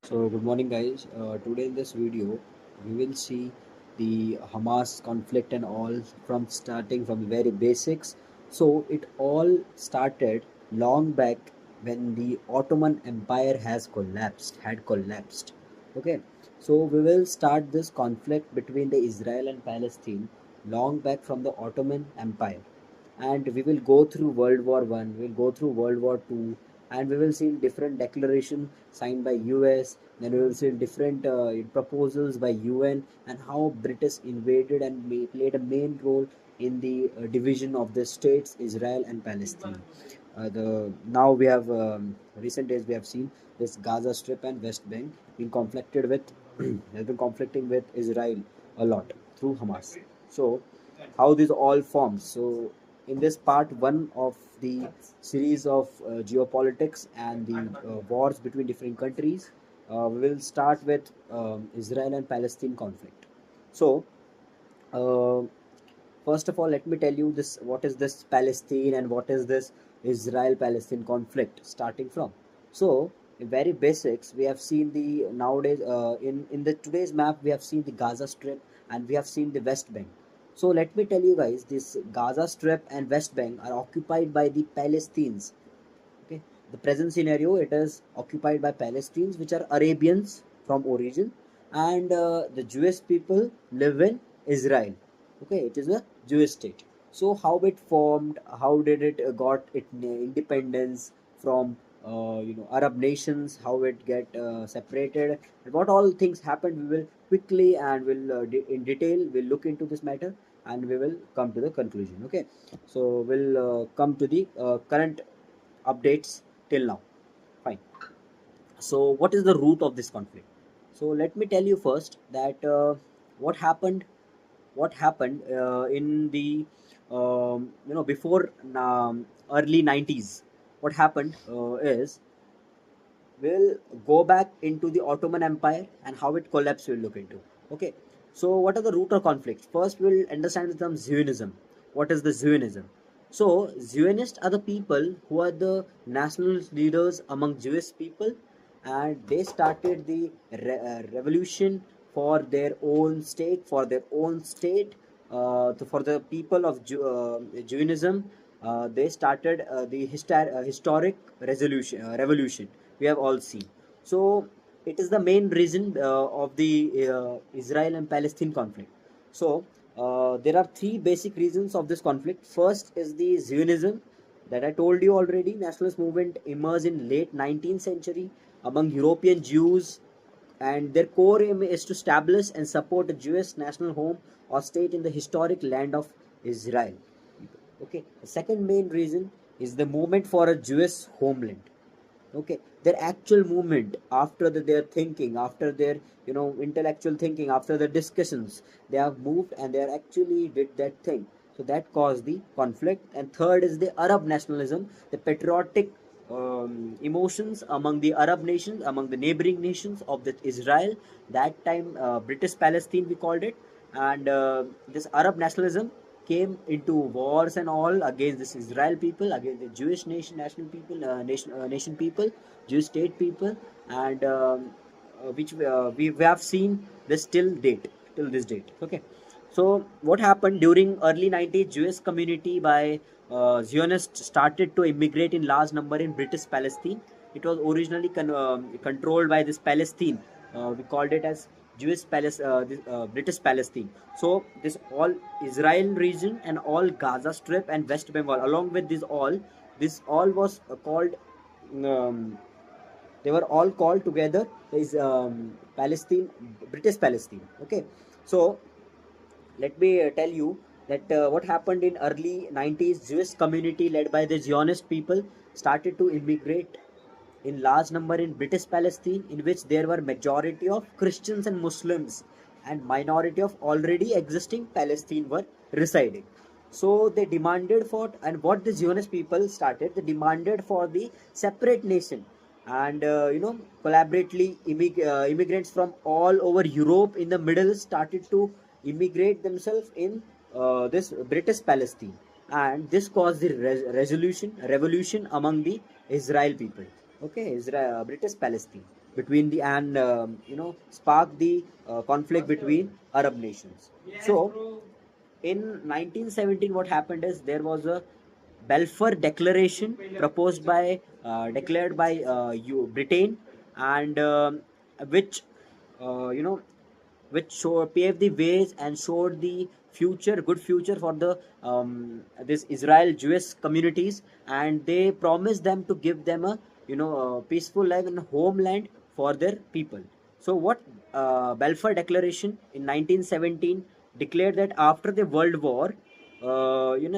So good morning guys. Today in this video we will see the Hamas conflict and all from starting from the very basics. So it all started long back when the Ottoman Empire had collapsed. Okay, so we will start this conflict between the Israel and Palestine long back from the Ottoman Empire, and we will go through World War One, we'll go through World War Two, and we will see different declarations signed by US. Then we will see different proposals by UN and how British invaded and played a main role in the division of the states Israel and Palestine. The now we have recent days we have seen this Gaza Strip and West Bank being conflicted with has been conflicting with Israel a lot through Hamas. So how this all forms. So in this part one of the series of geopolitics and the wars between different countries, we will start with Israel and Palestine conflict. So uh, first of all, let me tell you this: what is this Palestine and what is this Israel-Palestine conflict? Starting from, so in very basics, we have seen the nowadays in the today's map we have seen the Gaza Strip and we have seen the West Bank. So let me tell you guys, this Gaza Strip and West Bank are occupied by the Palestinians. Okay, the present scenario, it is occupied by Palestinians, which are Arabians from origin, and the Jewish people live in Israel. Okay, it is a Jewish state. So how it formed, how did it got it independence from Arab nations, how it get separated, and what all things happened, we will quickly and will in detail we'll look into this matter, and we will come to the conclusion. Okay, so we'll come to the current updates till now. Fine. So, what is the root of this conflict? So, let me tell you first that what happened. What happened in the before early 90s. What happened is we'll go back into the Ottoman Empire and how it collapsed. We'll look into. Okay. So, what are the root of conflicts? First, we'll understand the term Zionism. What is the Zionism? So, Zionists are the people who are the nationalist leaders among Jewish people, and they started the revolution for their own stake, for their own state, for the people of Zionism. They started the historic revolution we have all seen. So it is the main reason of the Israel and Palestine conflict. So there are three basic reasons of this conflict. First is the Zionism that I told you already. Nationalist movement emerged in late 19th century among European Jews, and their core aim is to establish and support a Jewish national home or state in the historic land of Israel. Okay, the second main reason is the movement for a Jewish homeland. Okay, their actual movement after their thinking, after their intellectual thinking, after the discussions, they have moved and they are actually did that thing. So that caused the conflict. And third is the Arab nationalism, the patriotic emotions among the Arab nations, among the neighboring nations of the Israel. That time, British Palestine we called it, and this Arab nationalism came into wars and all against this Israel people, against the Jewish national people, nation people, Jewish state people, and which we have seen this till this date. Okay, so what happened during early 90s? Jewish community by Zionists started to immigrate in large number in British Palestine. It was originally controlled by this Palestine. We called it as British Palestine. So this all Israel region and all Gaza Strip and West Bengal, along with this all was called. Um, they were all called together is Palestine, British Palestine. Okay, so let me tell you that what happened in early 90s. Jewish community led by the Zionist people started to immigrate in large number in British Palestine, in which there were majority of Christians and Muslims, and minority of already existing Palestine were residing. So they demanded for, and what the Zionist people started, they demanded for the separate nation, and collaboratively immigrants from all over Europe in the Middle started to immigrate themselves in this British Palestine, and this caused the revolution among the Israel people. Okay, Israel, British Palestine. between the and spark the conflict between Arab nations. So in 1917, what happened is there was a Balfour Declaration proposed by declared by Britain, and which you know paved the ways and showed the good future for the this Israel Jewish communities, and they promised them to give them a peaceful life and homeland for their people. So what Balfour Declaration in 1917 declared that after the World War,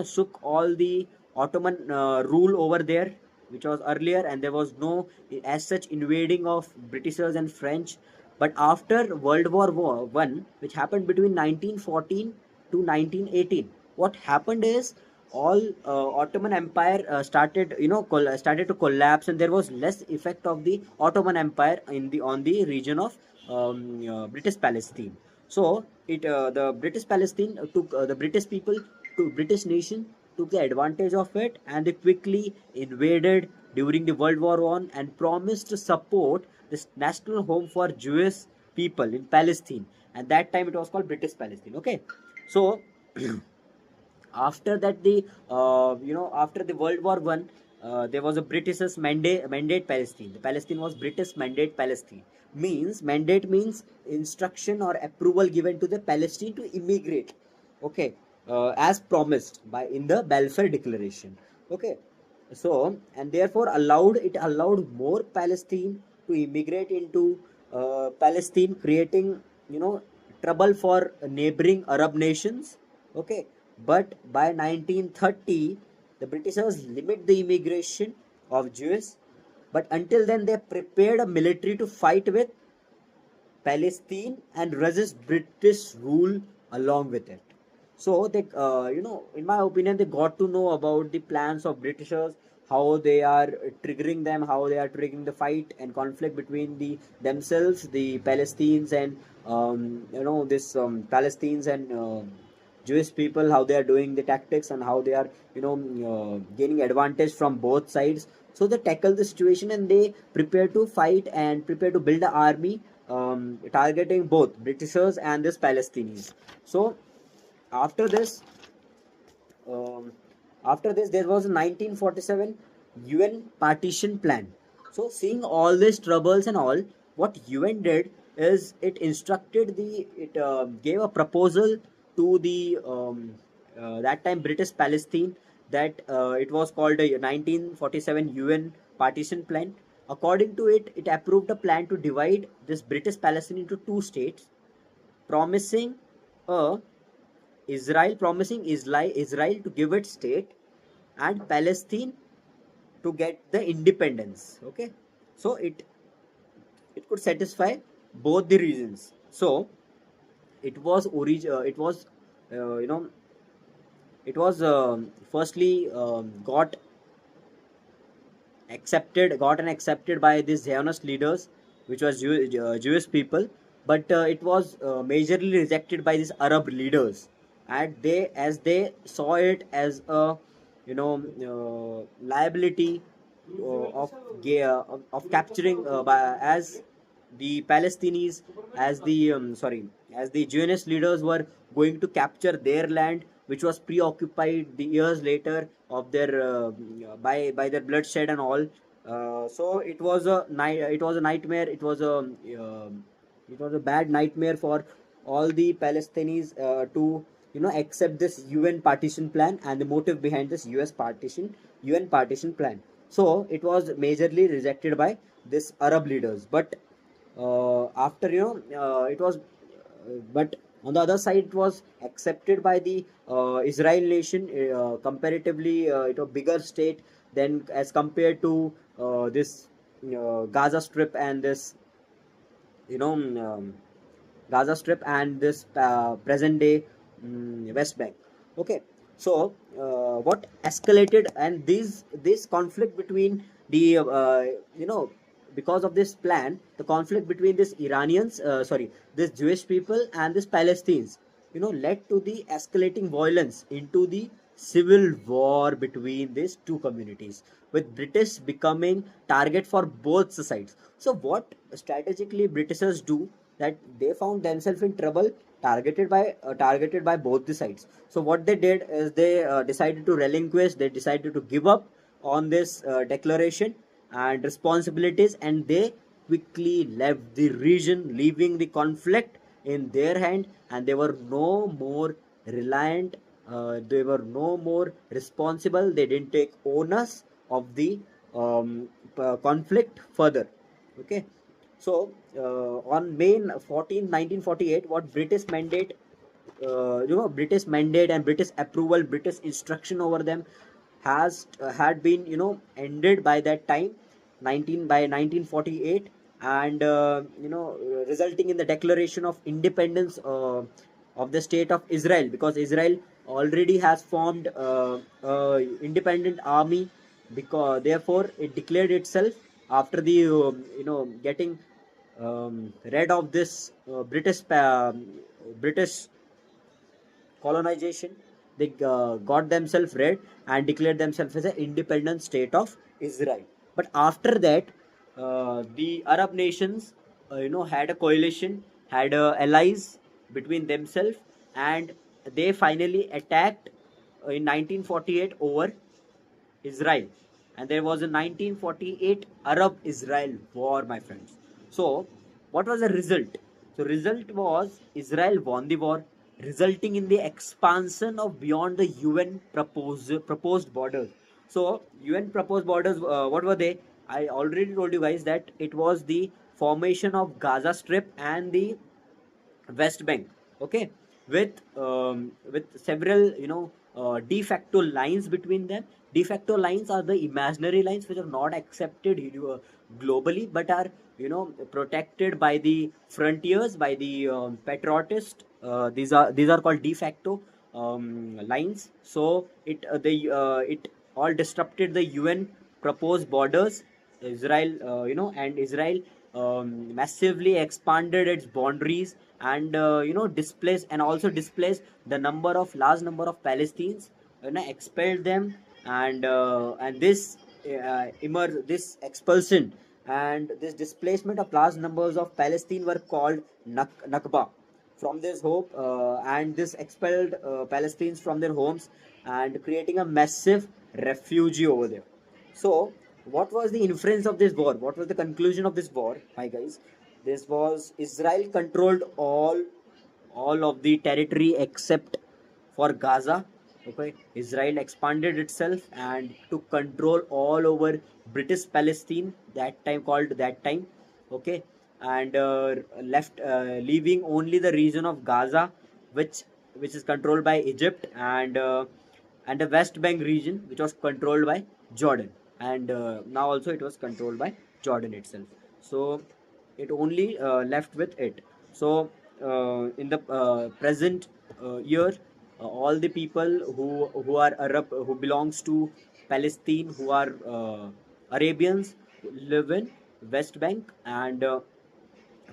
shook all the Ottoman rule over there, which was earlier, and there was no as such invading of Britishers and French. But after World War I, which happened between 1914 to 1918, what happened is all Ottoman Empire started to collapse, and there was less effect of the Ottoman Empire in the on the region of British Palestine. So it the British Palestine took the British people to British nation took the advantage of it, and they quickly invaded during the World War I and promised to support this national home for Jewish people in Palestine. And that time it was called British Palestine. Okay, so after that the after the World War I, there was a British's mandate Palestine. The Palestine was British mandate Palestine. Mandate means instruction or approval given to the Palestine to immigrate. Okay, as promised by in the Balfour Declaration. Okay, so and therefore allowed more Palestine to immigrate into Palestine, creating trouble for neighboring Arab nations. Okay, but by 1930, the Britishers limit the immigration of Jews. But until then, they prepared a military to fight with Palestine and resist British rule along with it. So they, in my opinion, they got to know about the plans of Britishers, how they are triggering them, how they are triggering the fight and conflict between the themselves, the Palestinians and this Palestinians and Jewish people, how they are doing the tactics and how they are gaining advantage from both sides. So they tackle the situation and they prepare to fight and prepare to build an army targeting both Britishers and this Palestinians. So after this, um, there was a 1947 UN partition plan. So seeing all these troubles and all, what UN did is it gave a proposal to the that time British Palestine, that it was called a 1947 UN partition plan. According to it, it approved a plan to divide this British Palestine into two states, promising a Israel to give its state and Palestine to get the independence. Okay, so it could satisfy both the reasons. So it was it was you know it was firstly gotten accepted by these Zionist leaders, which was Jewish people, but it was majorly rejected by these Arab leaders, and they saw it as a liability of capturing by as the Palestinians, as the Zionist leaders were going to capture their land, which was preoccupied the years later of their by their bloodshed and all. So it was a nightmare. It was a bad nightmare for all the Palestinians to accept this UN partition plan and the motive behind this UN partition plan. So it was majorly rejected by this Arab leaders. But after it was but on the other side, it was accepted by the Israel nation, comparatively it a bigger state than as compared to this Gaza Strip and this you know Gaza Strip and this present day West Bank. Okay, so what escalated, and this conflict between the because of this plan, the conflict between this this Jewish people and this Palestinians, led to the escalating violence into the civil war between these two communities, with British becoming target for both sides. So what strategically Britishers do, that they found themselves in trouble, targeted by both the sides. So what they did is they decided to relinquish, they decided to give up on this declaration and responsibilities, and they quickly left the region, leaving the conflict in their hand, and they were no more reliant, they were no more responsible, they didn't take onus of the conflict further. Okay, so on May 14 1948, what British mandate, British mandate and British approval, British instruction over them has had been, ended by that time, 1948, and resulting in the declaration of independence of the state of Israel, because Israel already has formed independent army, because therefore it declared itself after the getting rid of this British colonization. They got themselves red and declared themselves as an independent state of Israel. But after that, the Arab nations, had a coalition, had allies between themselves, and they finally attacked in 1948 over Israel, and there was a 1948 Arab-Israel war, my friends. So, what was the result? So, result was Israel won the war, resulting in the expansion of beyond the UN proposed borders. So, UN proposed borders, what were they? I already told you guys that it was the formation of Gaza Strip and the West Bank. Okay, with several de facto lines between them. De facto lines are the imaginary lines which are not accepted globally, but are protected by the frontiers, by the patriotist. These are called de facto lines. So it all disrupted the UN proposed borders. Israel, and Israel massively expanded its boundaries, and displaced, and also displaced the large number of Palestinians, expelled them, and this expulsion and this displacement of large numbers of Palestine were called Nakba. From this hope, and this expelled Palestinians from their homes, and creating a massive refugee over there. So, what was the inference of this war? What was the conclusion of this war, my guys? This was Israel controlled all of the territory except for Gaza. Okay, Israel expanded itself and took control all over British Palestine, that time. Okay, and left leaving only the region of Gaza, which is controlled by Egypt, and the West Bank region, which was controlled by Jordan, and now also it was controlled by Jordan itself. So it only left with it. So in the present year, all the people who are Arab, who belongs to Palestine, who are Arabians, live in West Bank and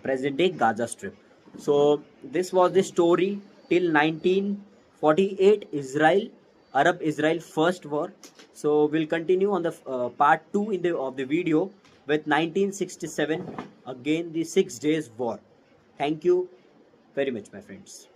present day Gaza Strip. So this was the story till 1948 Arab Israel first war. So we'll continue on the part 2 of the video with 1967, again the 6 days war. Thank you very much, my friends.